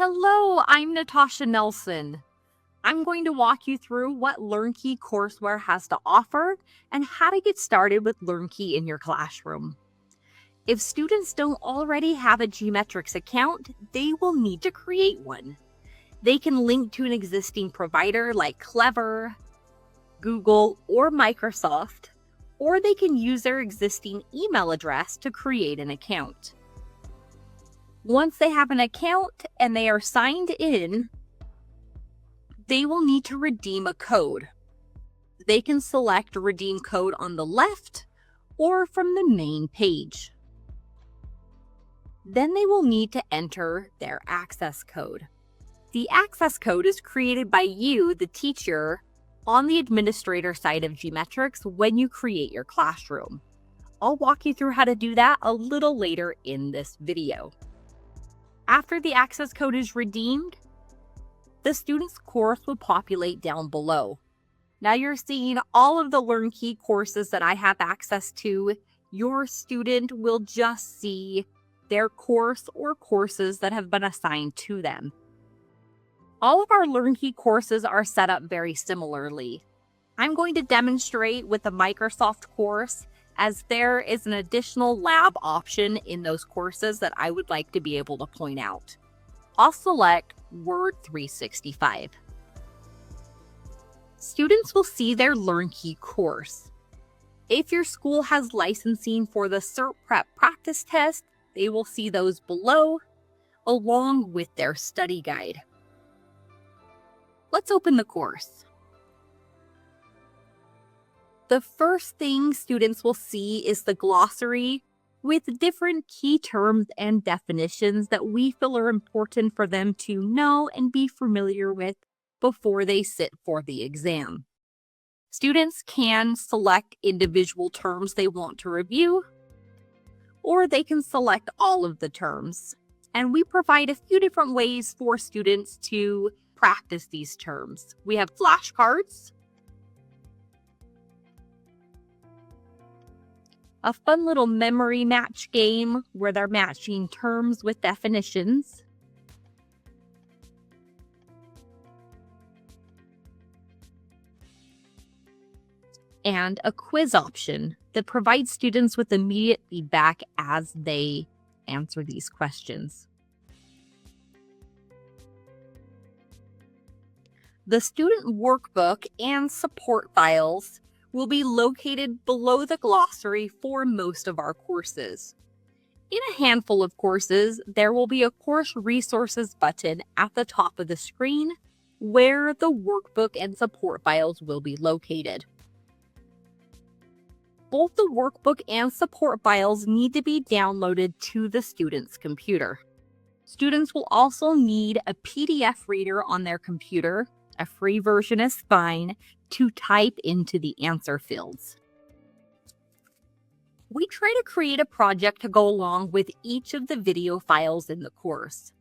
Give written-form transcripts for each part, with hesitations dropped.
Hello, I'm Natasha Nelson. I'm going to walk you through what LearnKey Courseware has to offer and how to get started with LearnKey in your classroom. If students don't already have a GMetrix account, they will need to create one. They can link to an existing provider like Clever, Google, or Microsoft, or they can use their existing email address to create an account. Once they have an account and they are signed in, they will need to redeem a code. They can select redeem code on the left or from the main page. Then they will need to enter their access code. The access code is created by you, the teacher, on the administrator side of GMetrix when you create your classroom. I'll walk you through how to do that a little later in this video. After the access code is redeemed, the student's course will populate down below. Now you're seeing all of the LearnKey courses that I have access to. Your student will just see their course or courses that have been assigned to them. All of our LearnKey courses are set up very similarly. I'm going to demonstrate with the Microsoft course, as there is an additional lab option in those courses that I would like to be able to point out. I'll select Word 365. Students will see their LearnKey course. If your school has licensing for the Cert Prep practice test, they will see those below, along with their study guide. Let's open the course. The first thing students will see is the glossary with different key terms and definitions that we feel are important for them to know and be familiar with before they sit for the exam. Students can select individual terms they want to review, or they can select all of the terms. And we provide a few different ways for students to practice these terms. We have flashcards, a fun little memory match game where they're matching terms with definitions, and a quiz option that provides students with immediate feedback as they answer these questions. The student workbook and support files will be located below the glossary for most of our courses. In a handful of courses, there will be a course resources button at the top of the screen where the workbook and support files will be located. Both the workbook and support files need to be downloaded to the student's computer. Students will also need a PDF reader on their computer. A free version is fine, to type into the answer fields. We try to create a project to go along with each of the video files in the course.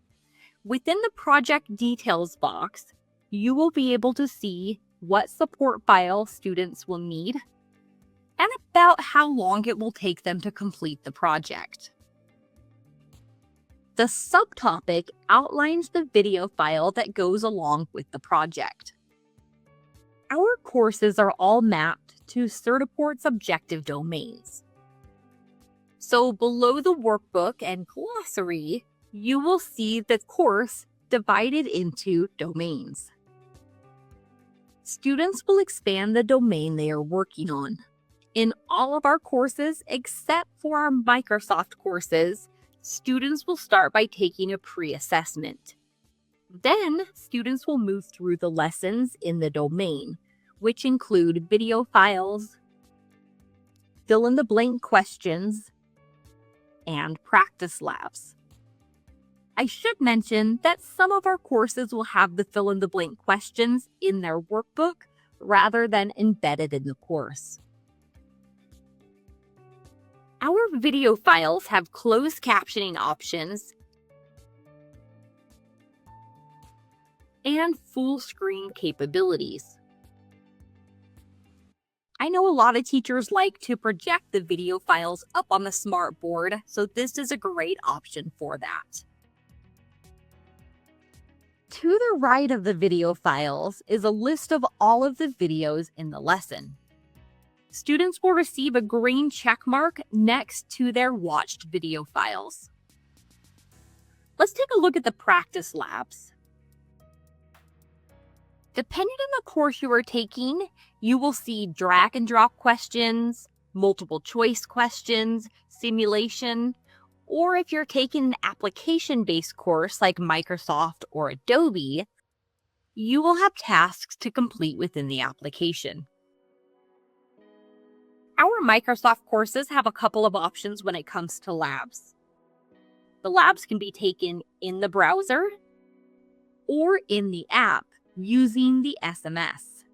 Within the project details box, you will be able to see what support file students will need and about how long it will take them to complete the project. The subtopic outlines the video file that goes along with the project. Our courses are all mapped to Certiport's objective domains. So below the workbook and glossary, you will see the course divided into domains. Students will expand the domain they are working on. In all of our courses, except for our Microsoft courses, students will start by taking a pre-assessment. Then, students will move through the lessons in the domain, which include video files, fill-in-the-blank questions, and practice labs. I should mention that some of our courses will have the fill-in-the-blank questions in their workbook rather than embedded in the course. Our video files have closed captioning options and full screen capabilities. I know a lot of teachers like to project the video files up on the smart board, so this is a great option for that. To the right of the video files is a list of all of the videos in the lesson. Students will receive a green check mark next to their watched video files. Let's take a look at the practice labs. Depending on the course you are taking, you will see drag and drop questions, multiple choice questions, simulation, or if you're taking an application-based course like Microsoft or Adobe, you will have tasks to complete within the application. Our Microsoft courses have a couple of options when it comes to labs. The labs can be taken in the browser or in the app using the SMS.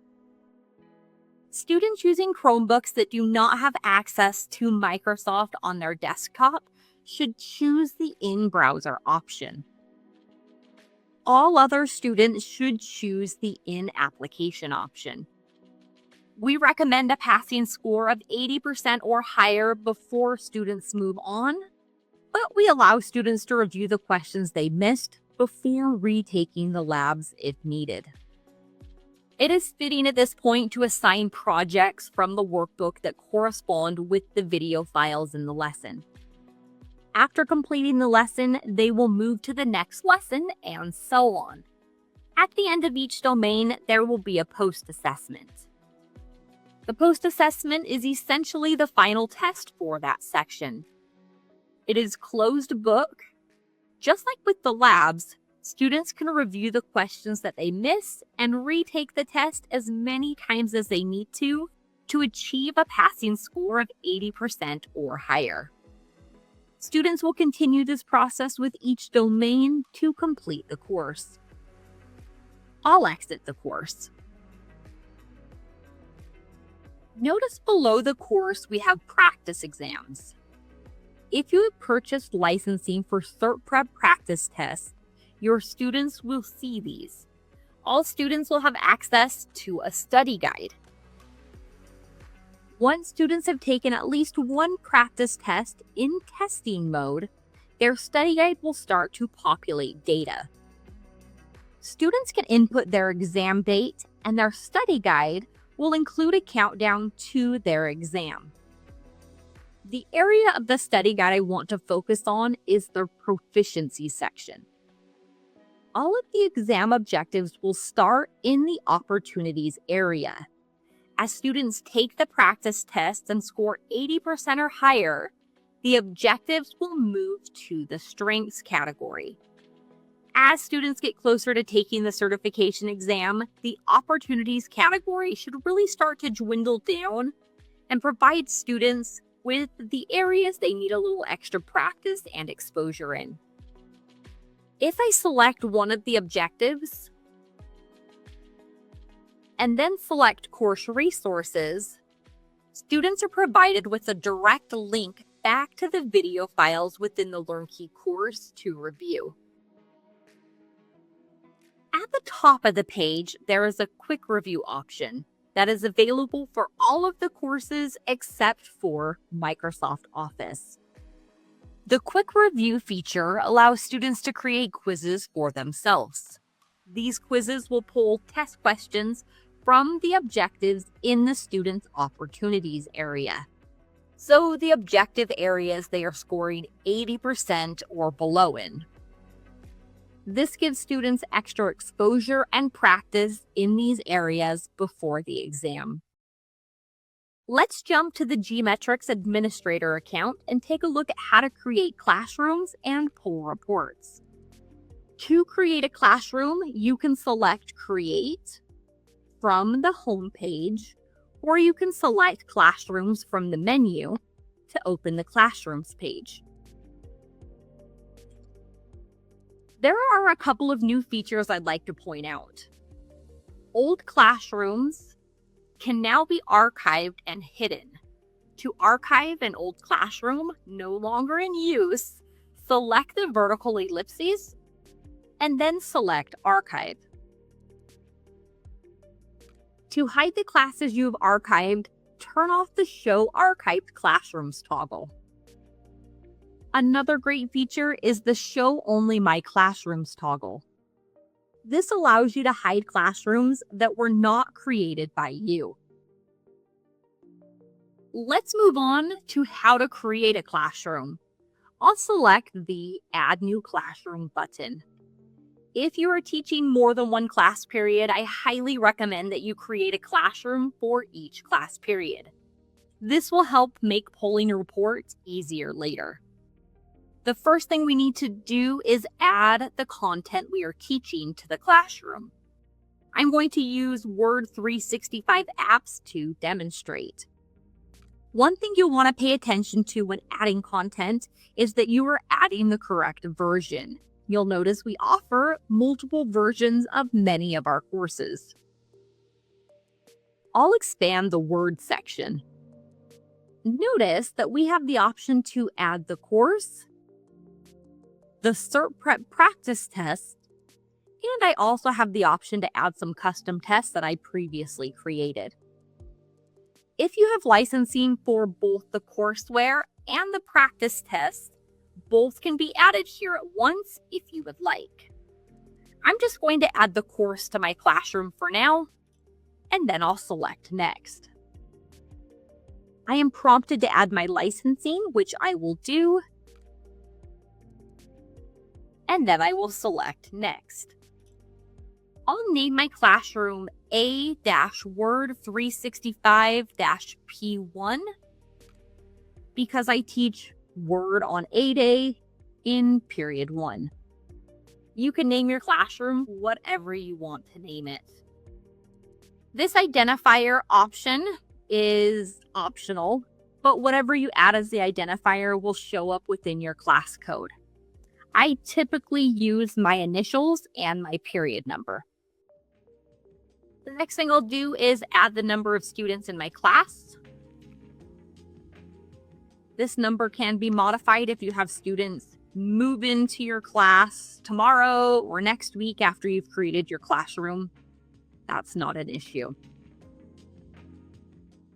Students using Chromebooks that do not have access to Microsoft on their desktop should choose the in-browser option. All other students should choose the in-application option. We recommend a passing score of 80% or higher before students move on, but we allow students to review the questions they missed before retaking the labs if needed. It is fitting at this point to assign projects from the workbook that correspond with the video files in the lesson. After completing the lesson, they will move to the next lesson and so on. At the end of each domain, there will be a post-assessment. The post-assessment is essentially the final test for that section. It is closed book. Just like with the labs, students can review the questions that they miss and retake the test as many times as they need to achieve a passing score of 80% or higher. Students will continue this process with each domain to complete the course. I'll exit the course. Notice below the course we have practice exams. If you have purchased licensing for Certiport practice tests, your students will see these. All students will have access to a study guide. Once students have taken at least one practice test in testing mode, their study guide will start to populate data. Students can input their exam date, and their study guide will include a countdown to their exam. The area of the study guide I want to focus on is the proficiency section. All of the exam objectives will start in the opportunities area. As students take the practice tests and score 80% or higher, the objectives will move to the strengths category. As students get closer to taking the certification exam, the opportunities category should really start to dwindle down and provide students with the areas they need a little extra practice and exposure in. If I select one of the objectives and then select course resources, students are provided with a direct link back to the video files within the LearnKey course to review. At the top of the page, there is a quick review option that is available for all of the courses except for Microsoft Office. The quick review feature allows students to create quizzes for themselves. These quizzes will pull test questions from the objectives in the student's opportunities area. So the objective areas they are scoring 80% or below in. This gives students extra exposure and practice in these areas before the exam. Let's jump to the GMetrix administrator account and take a look at how to create classrooms and pull reports. To create a classroom, you can select Create from the home page, or you can select Classrooms from the menu to open the Classrooms page. There are a couple of new features I'd like to point out. Old classrooms can now be archived and hidden. To archive an old classroom no longer in use, select the vertical ellipses and then select Archive. To hide the classes you've archived, turn off the Show Archived Classrooms toggle. Another great feature is the Show Only My Classrooms toggle. This allows you to hide classrooms that were not created by you. Let's move on to how to create a classroom. I'll select the Add New Classroom button. If you are teaching more than one class period, I highly recommend that you create a classroom for each class period. This will help make pulling reports easier later. The first thing we need to do is add the content we are teaching to the classroom. I'm going to use Word 365 apps to demonstrate. One thing you'll want to pay attention to when adding content is that you are adding the correct version. You'll notice we offer multiple versions of many of our courses. I'll expand the Word section. Notice that we have the option to add the course, the Certiport practice test, and I also have the option to add some custom tests that I previously created. If you have licensing for both the Courseware and the practice test, both can be added here at once if you would like. I'm just going to add the course to my classroom for now, and then I'll select Next. I am prompted to add my licensing, which I will do, and then I will select Next. I'll name my classroom A-Word 365-P1 because I teach Word on A day in period 1. You can name your classroom whatever you want to name it. This identifier option is optional, but whatever you add as the identifier will show up within your class code. I typically use my initials and my period number. The next thing I'll do is add the number of students in my class. This number can be modified if you have students move into your class tomorrow or next week after you've created your classroom. That's not an issue.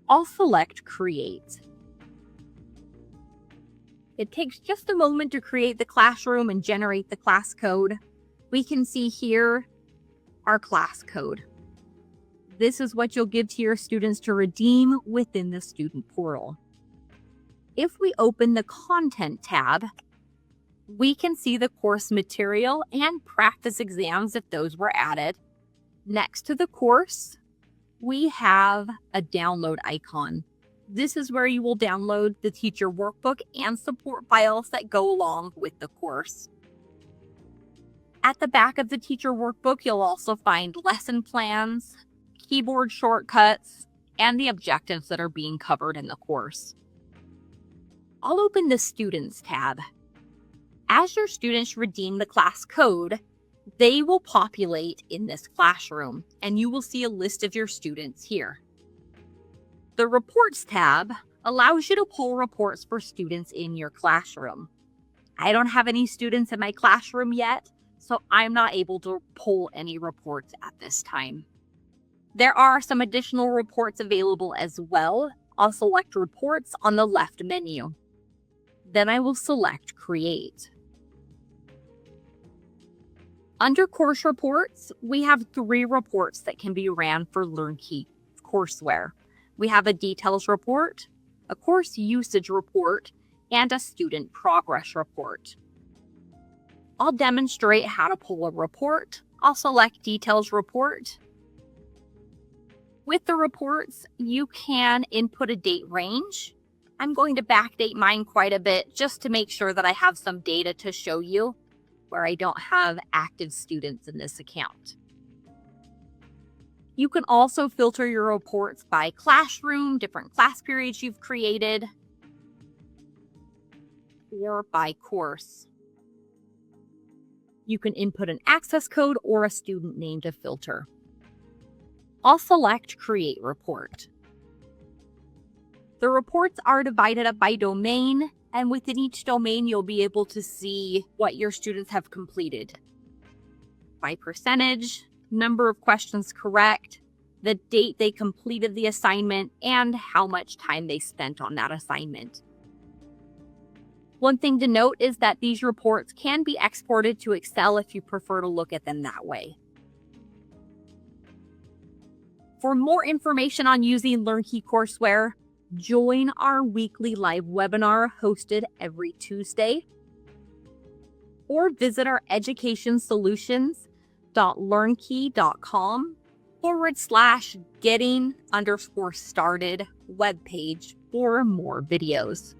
I'll select Create. It takes just a moment to create the classroom and generate the class code. We can see here our class code. This is what you'll give to your students to redeem within the student portal. If we open the Content tab, we can see the course material and practice exams if those were added. Next to the course, we have a download icon. This is where you will download the teacher workbook and support files that go along with the course. At the back of the teacher workbook, you'll also find lesson plans, keyboard shortcuts, and the objectives that are being covered in the course. I'll open the Students tab. As your students redeem the class code, they will populate in this classroom, and you will see a list of your students here. The Reports tab allows you to pull reports for students in your classroom. I don't have any students in my classroom yet, so I'm not able to pull any reports at this time. There are some additional reports available as well. I'll select Reports on the left menu. Then I will select Create. Under Course Reports, we have 3 reports that can be ran for LearnKey courseware. We have a Details report, a Course Usage report, and a Student Progress report. I'll demonstrate how to pull a report. I'll select Details Report. With the reports, you can input a date range. I'm going to backdate mine quite a bit just to make sure that I have some data to show you where I don't have active students in this account. You can also filter your reports by classroom, different class periods you've created, or by course. You can input an access code or a student name to filter. I'll select Create Report. The reports are divided up by domain, and within each domain, you'll be able to see what your students have completed by percentage, number of questions correct, the date they completed the assignment, and how much time they spent on that assignment. One thing to note is that these reports can be exported to Excel if you prefer to look at them that way. For more information on using LearnKey courseware, join our weekly live webinar hosted every Tuesday, or visit our educationsolutions.learnkey.com/getting_started webpage for more videos.